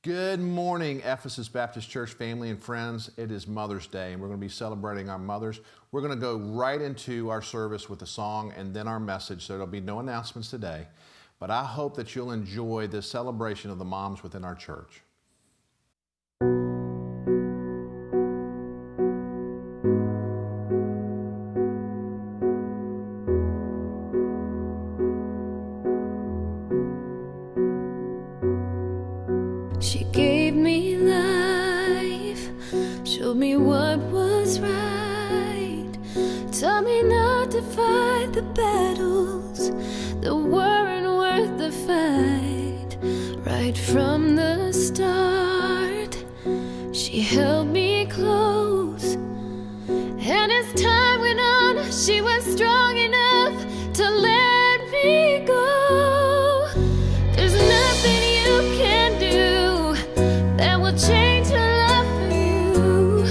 Good morning, Ephesus Baptist Church family and friends. It is Mother's Day, and we're going to be celebrating our mothers. We're going to go right into our service with a song and then our message, so there'll be no announcements today. But I hope that you'll enjoy this celebration of the moms within our church. She gave me life, showed me what was right, taught me not to fight the battles that weren't worth the fight. Right from the start, she held me close, and as time went on, she was strong enough to let me go. There's nothing you can do that will change her love for you.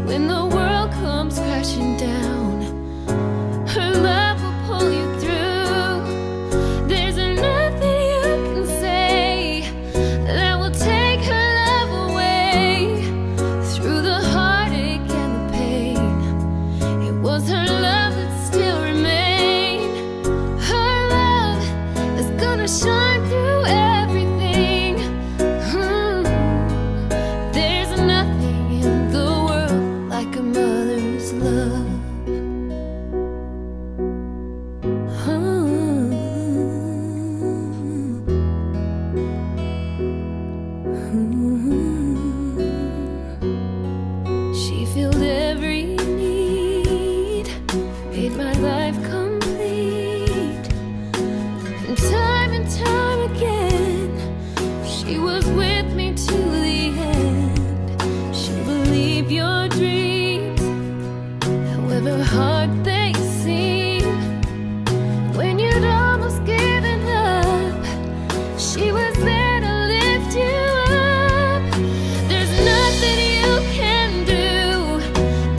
When the world comes crashing down, her love will pull you through. There's nothing you can say that will take her love away. Through the heartache and the pain, it was her love that still remained. Her love is gonna shine through everything. There's nothing in the world like a mother's love. She filled every need, made my life complete. And time again, she was with me to the end. She'll believe your dreams, however hard they seem. When you'd almost given up, she was there to lift you up. There's nothing you can do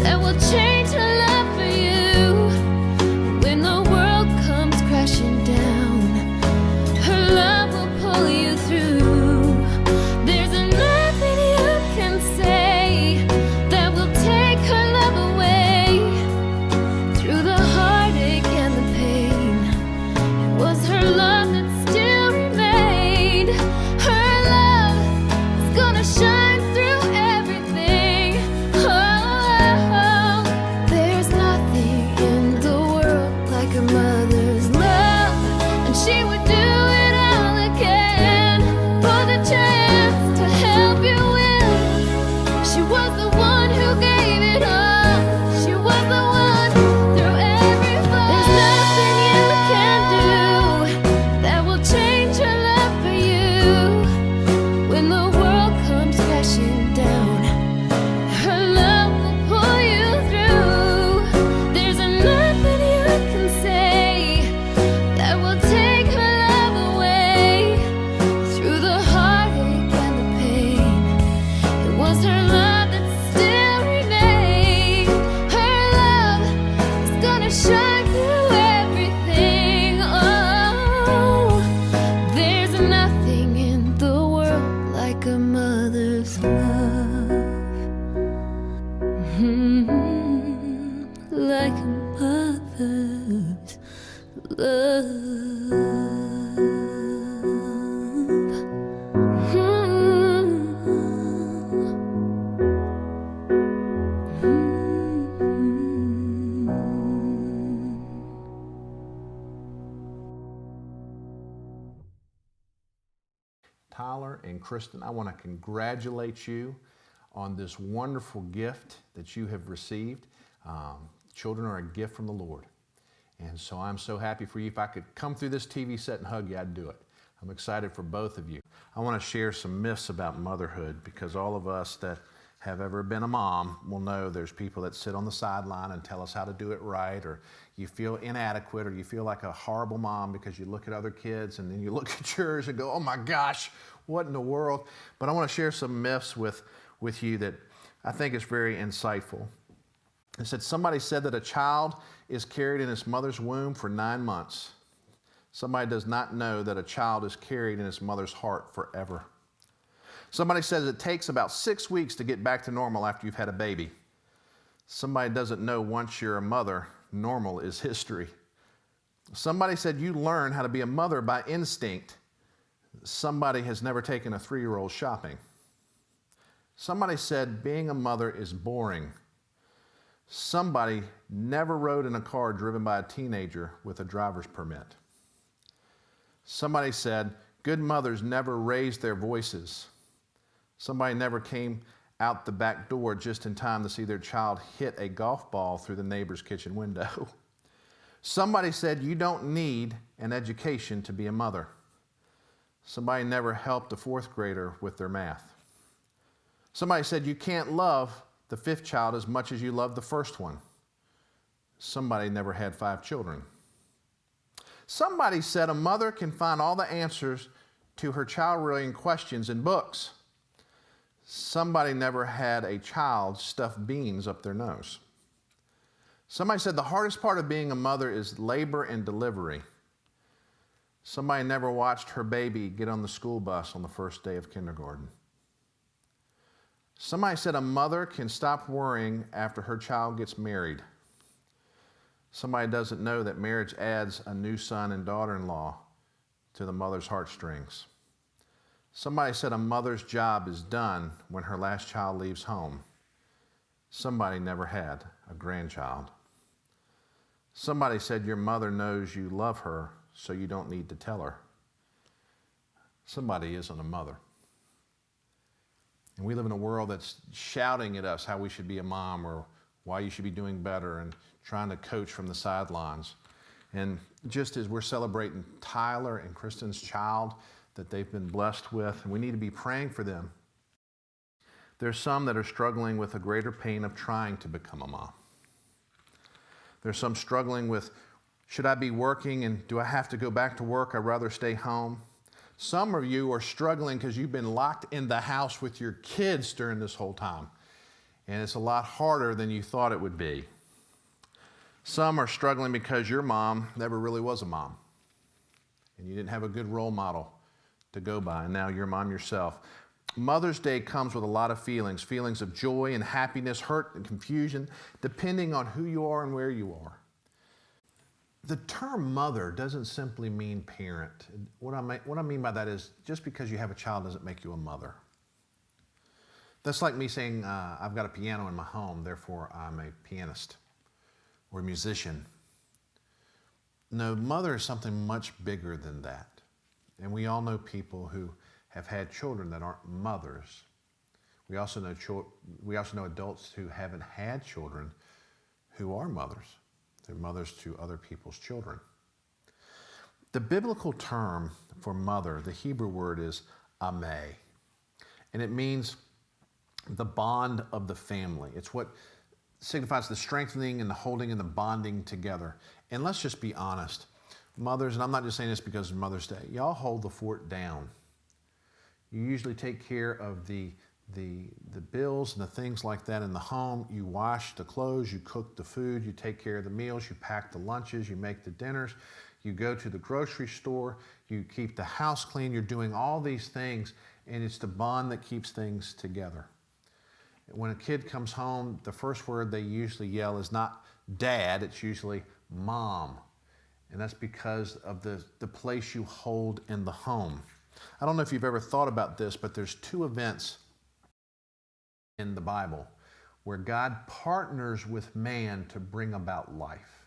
that will change her love for you. When the world comes crashing down, her love will pull you through. There's nothing you can say that will take her love away. Through the heartache and the pain, it was her love that still remained. Her love is gonna shine through everything. Oh, there's nothing in the world like a mother's love, and she would do it all again for the chance to help you win. She was the one who gave it all. She was the one through every fall. There's nothing you can do that will change her love for you. When the world comes crashing down, her love will pull you through. There's nothing you can say that will take her love away. Through the heartache and the pain, it was her love that still remained. Her love is gonna shine through everything. Oh, there's nothing in the world like a mother's love. Like a mother's Tyler and Kristen, I want to congratulate you on this wonderful gift that you have received. Children are a gift from the Lord. And so I'm so happy for you. If I could come through this TV set and hug you, I'd do it. I'm excited for both of you. I want to share some myths about motherhood, because all of us that have ever been a mom will know there's people that sit on the sideline and tell us how to do it right, or you feel inadequate, or you feel like a horrible mom because you look at other kids and then you look at yours and go, oh my gosh, what in the world? But I want to share some myths with you that I think is very insightful. It said, somebody said that a child is carried in its mother's womb for 9 months. Somebody does not know that a child is carried in its mother's heart forever. Somebody says it takes about 6 weeks to get back to normal after you've had a baby. Somebody doesn't know once you're a mother, normal is history. Somebody said you learn how to be a mother by instinct. Somebody has never taken a 3-year-old shopping. Somebody said being a mother is boring. Somebody never rode in a car driven by a teenager with a driver's permit. Somebody said good mothers never raise their voices. Somebody never came out the back door just in time to see their child hit a golf ball through the neighbor's kitchen window. Somebody said you don't need an education to be a mother. Somebody never helped a 4th grader with their math. Somebody said you can't love the 5th child as much as you love the first one. Somebody never had 5 children. Somebody said a mother can find all the answers to her child-rearing questions in books. Somebody never had a child stuff beans up their nose. Somebody said the hardest part of being a mother is labor and delivery. Somebody never watched her baby get on the school bus on the first day of kindergarten. Somebody said a mother can stop worrying after her child gets married. Somebody doesn't know that marriage adds a new son and daughter-in-law to the mother's heartstrings. Somebody said a mother's job is done when her last child leaves home. Somebody never had a grandchild. Somebody said your mother knows you love her, so you don't need to tell her. Somebody isn't a mother. And we live in a world that's shouting at us how we should be a mom or why you should be doing better and trying to coach from the sidelines. And just as we're celebrating Tyler and Kristen's child that they've been blessed with, and we need to be praying for them, there's some that are struggling with a greater pain of trying to become a mom. There's some struggling with, should I be working and do I have to go back to work? I'd rather stay home. Some of you are struggling because you've been locked in the house with your kids during this whole time. And it's a lot harder than you thought it would be. Some are struggling because your mom never really was a mom. And you didn't have a good role model to go by, and now you're a mom yourself. Mother's Day comes with a lot of feelings of joy and happiness, hurt and confusion, depending on who you are and where you are. The term mother doesn't simply mean parent. What I mean by that is just because you have a child doesn't make you a mother. That's like me saying, I've got a piano in my home, therefore I'm a pianist or a musician. No, mother is something much bigger than that. And we all know people who have had children that aren't mothers. We also know adults who haven't had children who are mothers. They're mothers to other people's children. The biblical term for mother, the Hebrew word is ameh, and it means the bond of the family. It's what signifies the strengthening and the holding and the bonding together. And let's just be honest, mothers, and I'm not just saying this because of Mother's Day, y'all hold the fort down. You usually take care of the bills and the things like that in the home. You wash the clothes, you cook the food, you take care of the meals, you pack the lunches, you make the dinners, you go to the grocery store, you keep the house clean, you're doing all these things, and it's the bond that keeps things together. When a kid comes home, the first word they usually yell is not dad, it's usually mom. And that's because of the place you hold in the home. I don't know if you've ever thought about this, but there's 2 events in the Bible where God partners with man to bring about life.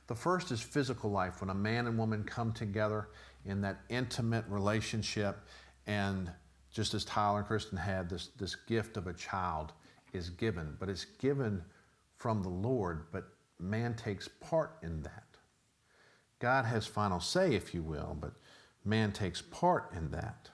The first is physical life, when a man and woman come together in that intimate relationship, and just as Tyler and Kristen had, this gift of a child is given, but it's given from the Lord, but man takes part in that. God has final say, if you will, but man takes part in that.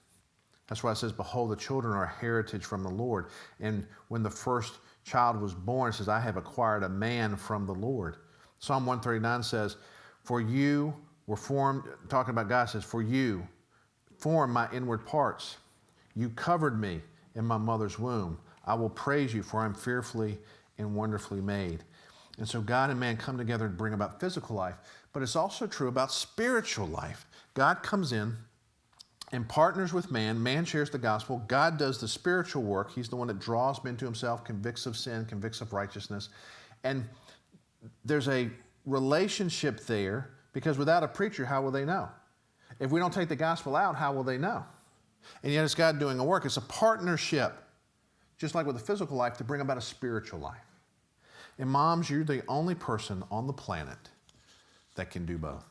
That's why it says, behold, the children are a heritage from the Lord. And when the first child was born, it says, I have acquired a man from the Lord. Psalm 139 says, for you were formed, talking about God, says, for you formed my inward parts. You covered me in my mother's womb. I will praise you, for I'm fearfully and wonderfully made. And so God and man come together to bring about physical life, but it's also true about spiritual life. God comes in and partners with man. Man shares the gospel. God does the spiritual work. He's the one that draws men to himself, convicts of sin, convicts of righteousness. And there's a relationship there, because without a preacher, how will they know? If we don't take the gospel out, how will they know? And yet it's God doing a work. It's a partnership, just like with the physical life, to bring about a spiritual life. And moms, you're the only person on the planet that can do both.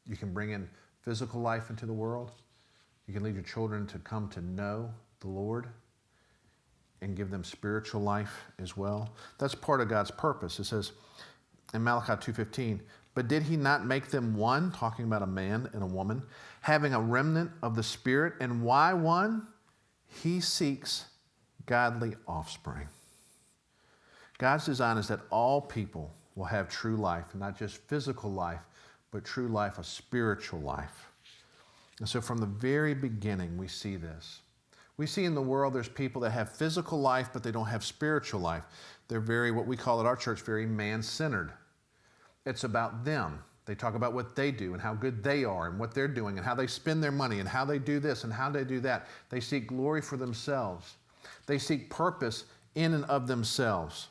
You can bring in physical life into the world. You can lead your children to come to know the Lord and give them spiritual life as well. That's part of God's purpose. It says in Malachi 2:15, but did he not make them one, talking about a man and a woman, having a remnant of the Spirit? And why one? He seeks godly offspring. God's design is that all people will have true life, and not just physical life, but true life, a spiritual life. And so from the very beginning, we see this. We see in the world there's people that have physical life, but they don't have spiritual life. They're very, what we call at our church, very man-centered. It's about them. They talk about what they do and how good they are and what they're doing and how they spend their money and how they do this and how they do that. They seek glory for themselves. They seek purpose in and of themselves.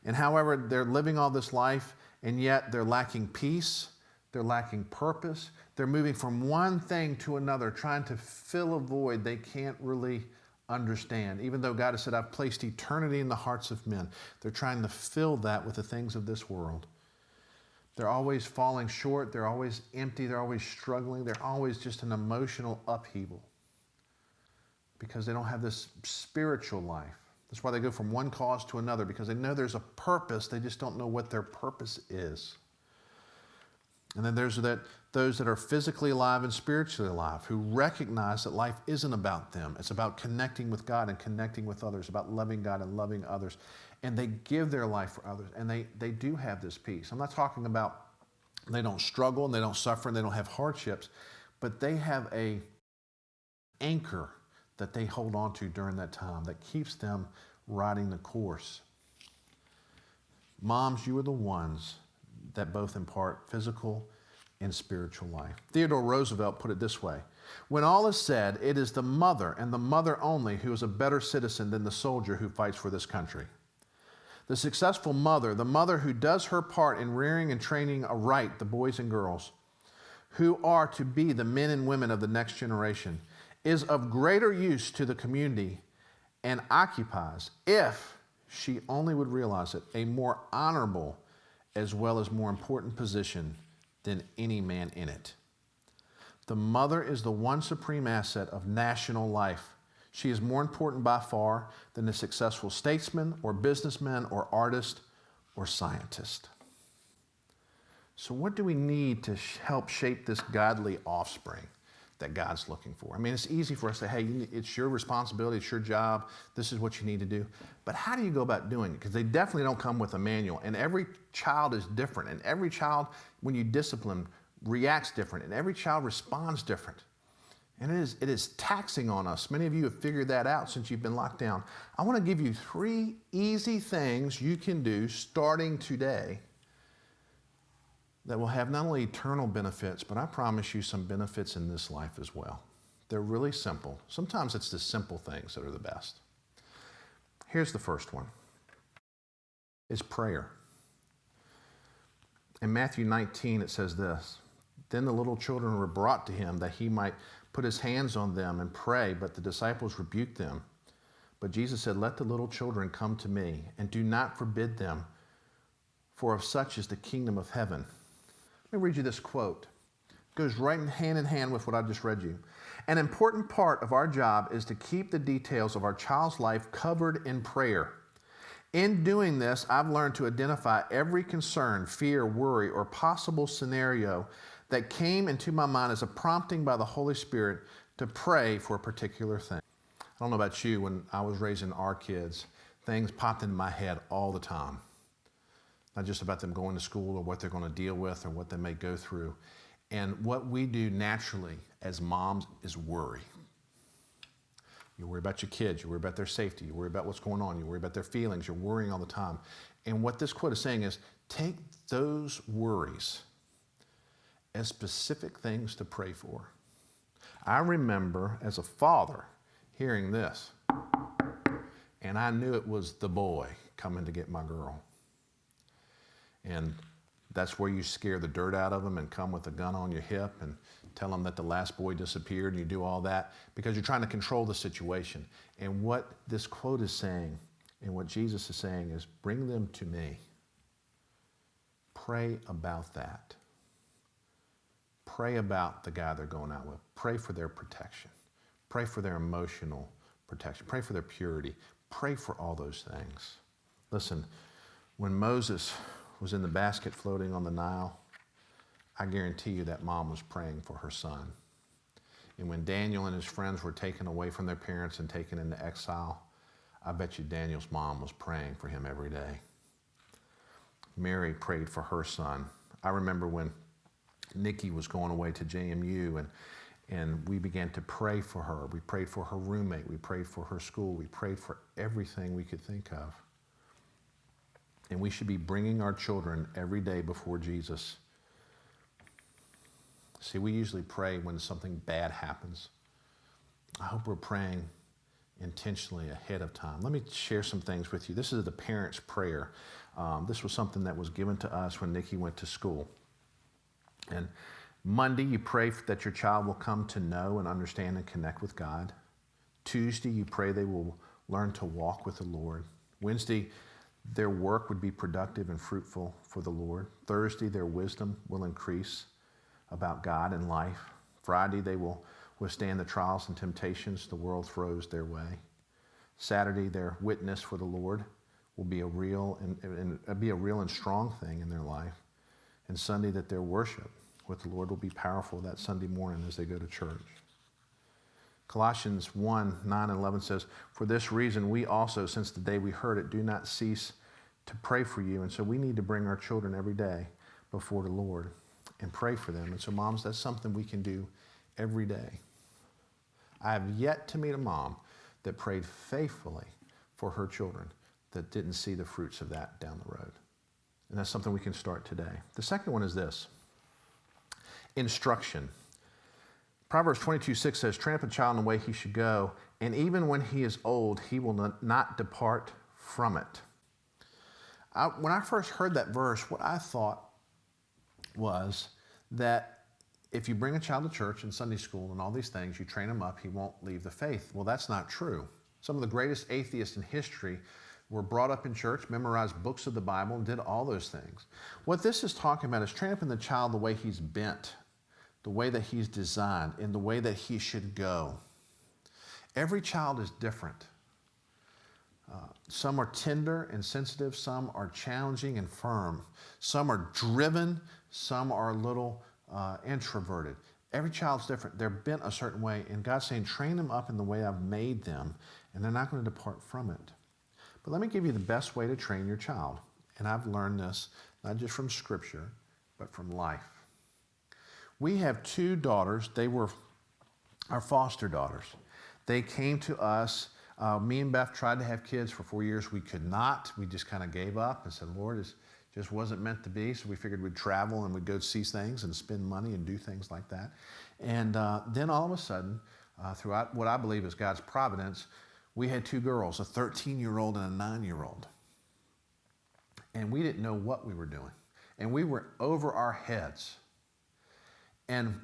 And however, they're living all this life, and yet they're lacking peace, they're lacking purpose. They're moving from one thing to another, trying to fill a void they can't really understand. Even though God has said, I've placed eternity in the hearts of men, they're trying to fill that with the things of this world. They're always falling short. They're always empty. They're always struggling. They're always just an emotional upheaval because they don't have this spiritual life. That's why they go from one cause to another, because they know there's a purpose. They just don't know what their purpose is. And then there's those that are physically alive and spiritually alive, who recognize that life isn't about them. It's about connecting with God and connecting with others, about loving God and loving others. And they give their life for others, and they do have this peace. I'm not talking about they don't struggle and they don't suffer and they don't have hardships, but they have an anchor that they hold on to during that time that keeps them riding the course. Moms, you are the ones that both impart physical and spiritual life. Theodore Roosevelt put it this way: when all is said, it is the mother, and the mother only, who is a better citizen than the soldier who fights for this country. The successful mother, the mother who does her part in rearing and training aright the boys and girls who are to be the men and women of the next generation, is of greater use to the community and occupies, if she only would realize it, a more honorable as well as more important position than any man in it. The mother is the one supreme asset of national life. She is more important by far than the successful statesman or businessman or artist or scientist. So what do we need to help shape this godly offspring that God's looking for? I mean, it's easy for us to say, hey, it's your responsibility, it's your job, this is what you need to do. But how do you go about doing it? Because they definitely don't come with a manual. And every child is different. And every child, when you discipline, reacts different. And every child responds different. And it is taxing on us. Many of you have figured that out since you've been locked down. I want to give you 3 easy things you can do starting today that will have not only eternal benefits, but I promise you some benefits in this life as well. They're really simple. Sometimes it's the simple things that are the best. Here's the first one. It's prayer. In Matthew 19, it says this: then the little children were brought to him that he might put his hands on them and pray, but the disciples rebuked them. But Jesus said, let the little children come to me, and do not forbid them, for of such is the kingdom of heaven. Let me read you this quote. It goes right hand in hand with what I just read you. An important part of our job is to keep the details of our child's life covered in prayer. In doing this, I've learned to identify every concern, fear, worry, or possible scenario that came into my mind as a prompting by the Holy Spirit to pray for a particular thing. I don't know about you, when I was raising our kids, things popped into my head all the time. Not just about them going to school or what they're going to deal with or what they may go through. And what we do naturally as moms is worry. You worry about your kids, you worry about their safety, you worry about what's going on, you worry about their feelings, you're worrying all the time. And what this quote is saying is, take those worries as specific things to pray for. I remember as a father hearing this, and I knew it was the boy coming to get my girl. And that's where you scare the dirt out of them and come with a gun on your hip and tell them that the last boy disappeared, and you do all that because you're trying to control the situation. And what this quote is saying and what Jesus is saying is, bring them to me. Pray about that. Pray about the guy they're going out with. Pray for their protection. Pray for their emotional protection. Pray for their purity. Pray for all those things. Listen, when Moses was in the basket floating on the Nile, I guarantee you that mom was praying for her son. And when Daniel and his friends were taken away from their parents and taken into exile, I bet you Daniel's mom was praying for him every day. Mary prayed for her son. I remember when Nikki was going away to JMU and we began to pray for her. We prayed for her roommate. We prayed for her school. We prayed for everything we could think of. And we should be bringing our children every day before Jesus. See, we usually pray when something bad happens. I hope we're praying intentionally ahead of time. Let me share some things with you. This is the parents' prayer. This was something that was given to us when Nikki went to school. And Monday, you pray that your child will come to know and understand and connect with God. Tuesday, you pray they will learn to walk with the Lord. Wednesday, their work would be productive and fruitful for the Lord. Thursday, their wisdom will increase about God and life. Friday, they will withstand the trials and temptations the world throws their way. Saturday, their witness for the Lord will be a real and strong thing in their life. And Sunday, that their worship with the Lord will be powerful that Sunday morning as they go to church. Colossians 1:9-11 says, "For this reason we also, since the day we heard it, do not cease to pray for you." And so we need to bring our children every day before the Lord and pray for them. And so moms, that's something we can do every day. I have yet to meet a mom that prayed faithfully for her children that didn't see the fruits of that down the road. And that's something we can start today. The second one is this: instruction. Proverbs 22:6 says, "Train up a child in the way he should go, and even when he is old, he will not depart from it." When I first heard that verse, what I thought was that if you bring a child to church and Sunday school and all these things, you train him up, he won't leave the faith. Well, that's not true. Some of the greatest atheists in history were brought up in church, memorized books of the Bible, and did all those things. What this is talking about is train up in the child the way he's bent, the way that he's designed, in the way that he should go. Every child is different. Some are tender and sensitive. Some are challenging and firm. Some are driven. Some are a little introverted. Every child's different. They're bent a certain way, and God's saying, train them up in the way I've made them, and they're not going to depart from it. But let me give you the best way to train your child. And I've learned this not just from Scripture, but from life. We have two daughters. They were our foster daughters. They came to us. Me and Beth tried to have kids for 4 years. We could not. We just kind of gave up and said, Lord, it just wasn't meant to be. So we figured we'd travel and we'd go see things and spend money and do things like that. And then all of a sudden, throughout what I believe is God's providence, we had two girls, a 13-year-old and a 9-year-old. And we didn't know what we were doing. And we were over our heads. And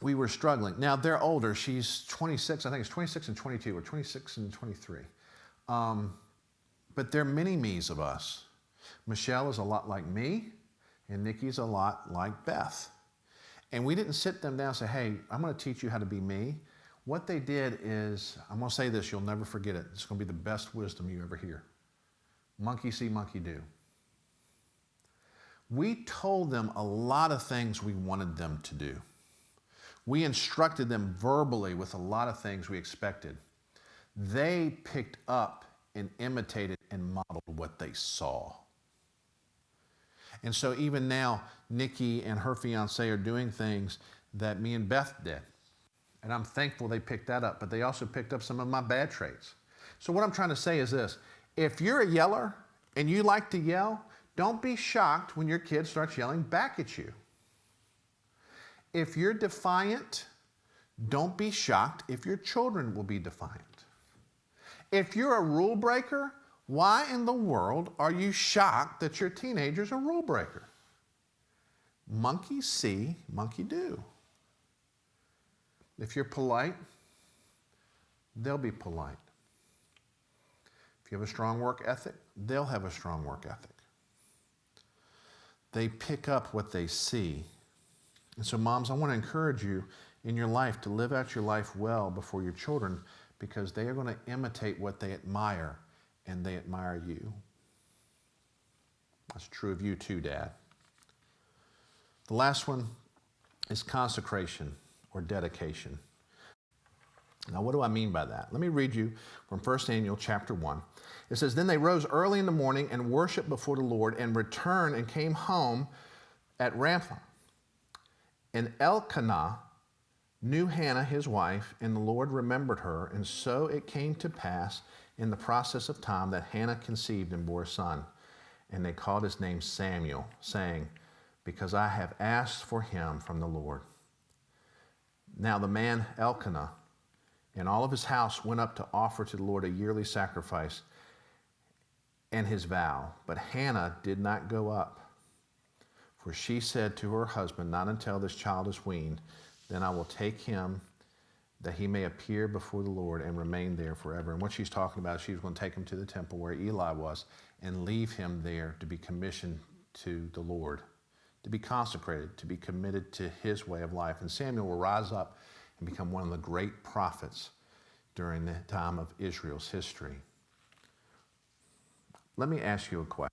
we were struggling. Now, they're older. She's 26. I think it's 26 and 22, or 26 and 23. But they're mini-me's of us. Michelle is a lot like me, and Nikki's a lot like Beth. And we didn't sit them down and say, hey, I'm going to teach you how to be me. What they did is, I'm going to say this, you'll never forget it. It's going to be the best wisdom you ever hear. Monkey see, monkey do. We told them a lot of things we wanted them to do. We instructed them verbally with a lot of things we expected. They picked up and imitated and modeled what they saw. And so even now, Nikki and her fiance are doing things that me and Beth did. And I'm thankful they picked that up, but they also picked up some of my bad traits. So what I'm trying to say is this: if you're a yeller and you like to yell, don't be shocked when your kid starts yelling back at you. If you're defiant, Don't be shocked if your children will be defiant. If you're a rule breaker, why in the world are you shocked that your teenager's a rule breaker? Monkey see, monkey do. If you're polite, they'll be polite. If you have a strong work ethic, they'll have a strong work ethic. They pick up what they see. And so, moms, I want to encourage you in your life to live out your life well before your children, because they are going to imitate what they admire, and they admire you. That's true of you too, Dad. The last one is consecration or dedication. Now, what do I mean by that? Let me read you from 1 Samuel chapter 1. It says, "Then they rose early in the morning and worshiped before the Lord, and returned and came home at Ramah. And Elkanah knew Hannah his wife, and the Lord remembered her. And so it came to pass in the process of time that Hannah conceived and bore a son. And they called his name Samuel, saying, because I have asked for him from the Lord. Now the man Elkanah and all of his house went up to offer to the Lord a yearly sacrifice and his vow. But Hannah did not go up, for she said to her husband, not until this child is weaned, then I will take him, that he may appear before the Lord and remain there forever. And what she's talking about is she's going to take him to the temple where Eli was and leave him there to be commissioned to the Lord, to be consecrated, to be committed to his way of life. And Samuel will rise up and become one of the great prophets during the time of Israel's history. Let me ask you a question.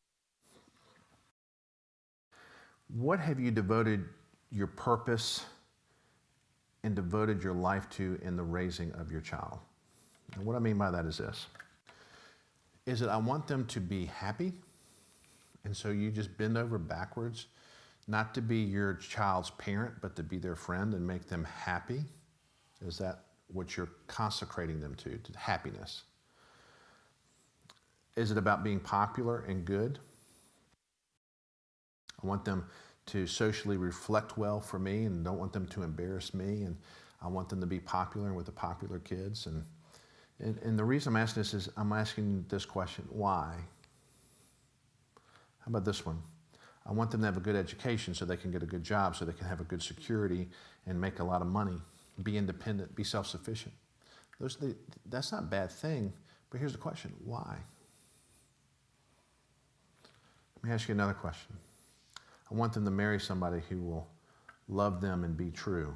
What have you devoted your purpose and devoted your life to in the raising of your child? And what I mean by that is this. Is it I want them to be happy, and so you just bend over backwards, not to be your child's parent, but to be their friend and make them happy? Is that what you're consecrating them to happiness? Is it about being popular and good? I want them to socially reflect well for me and don't want them to embarrass me, and I want them to be popular with the popular kids. And the reason I'm asking this is I'm asking this question, why? How about this one? I want them to have a good education so they can get a good job, so they can have a good security and make a lot of money, be independent, be self-sufficient. That's not a bad thing, but here's the question, why? Let me ask you another question. I want them to marry somebody who will love them and be true.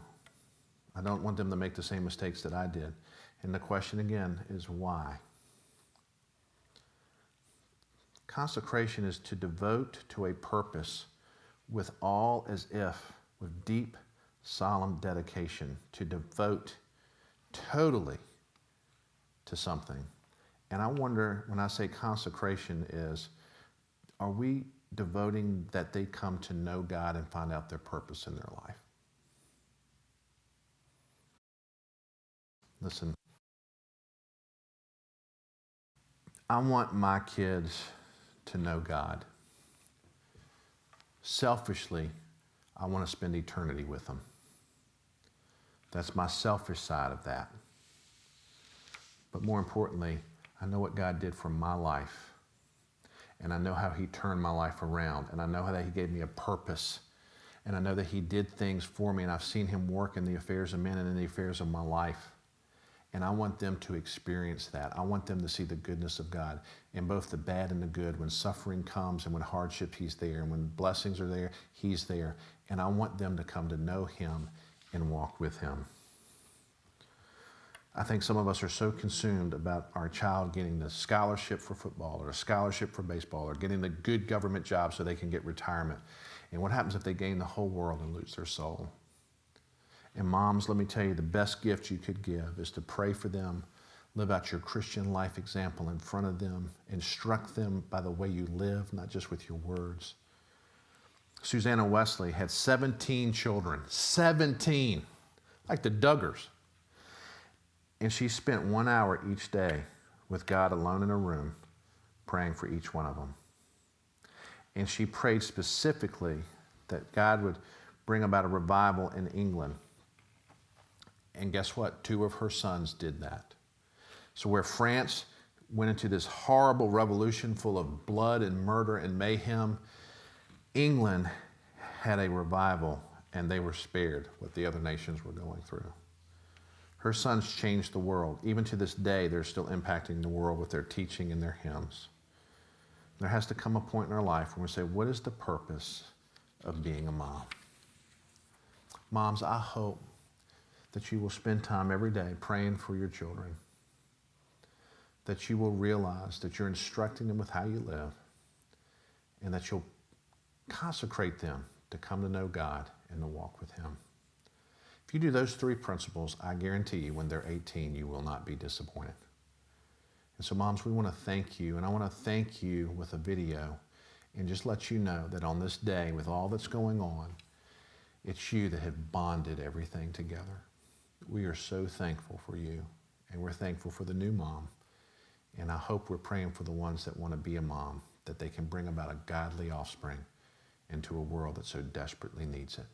I don't want them to make the same mistakes that I did. And the question again is why? Consecration is to devote to a purpose with all as if, with deep, solemn dedication, to devote totally to something. And I wonder, when I say consecration is, are we devoting that they come to know God and find out their purpose in their life? Listen, I want my kids to know God. Selfishly, I want to spend eternity with them. That's my selfish side of that. But more importantly, I know what God did for my life. And I know how he turned my life around. And I know how that he gave me a purpose. And I know that he did things for me. And I've seen him work in the affairs of men and in the affairs of my life. And I want them to experience that. I want them to see the goodness of God in both the bad and the good. When suffering comes and when hardship, he's there. And when blessings are there, he's there. And I want them to come to know him and walk with him. I think some of us are so consumed about our child getting the scholarship for football or a scholarship for baseball or getting the good government job so they can get retirement. And what happens if they gain the whole world and lose their soul? And moms, let me tell you, the best gift you could give is to pray for them, live out your Christian life example in front of them, instruct them by the way you live, not just with your words. Susanna Wesley had 17 children, 17, like the Duggars. And she spent 1 hour each day with God alone in a room, praying for each one of them. And she prayed specifically that God would bring about a revival in England. And guess what? 2 of her sons did that. So where France went into this horrible revolution full of blood and murder and mayhem, England had a revival, and they were spared what the other nations were going through. Her sons changed the world. Even to this day, they're still impacting the world with their teaching and their hymns. There has to come a point in our life when we say, what is the purpose of being a mom? Moms, I hope that you will spend time every day praying for your children, that you will realize that you're instructing them with how you live, and that you'll consecrate them to come to know God and to walk with Him. If you do those 3 principles, I guarantee you when they're 18, you will not be disappointed. And so moms, we want to thank you, and I want to thank you with a video and just let you know that on this day, with all that's going on, it's you that have bonded everything together. We are so thankful for you, and we're thankful for the new mom. And I hope we're praying for the ones that want to be a mom, that they can bring about a godly offspring into a world that so desperately needs it.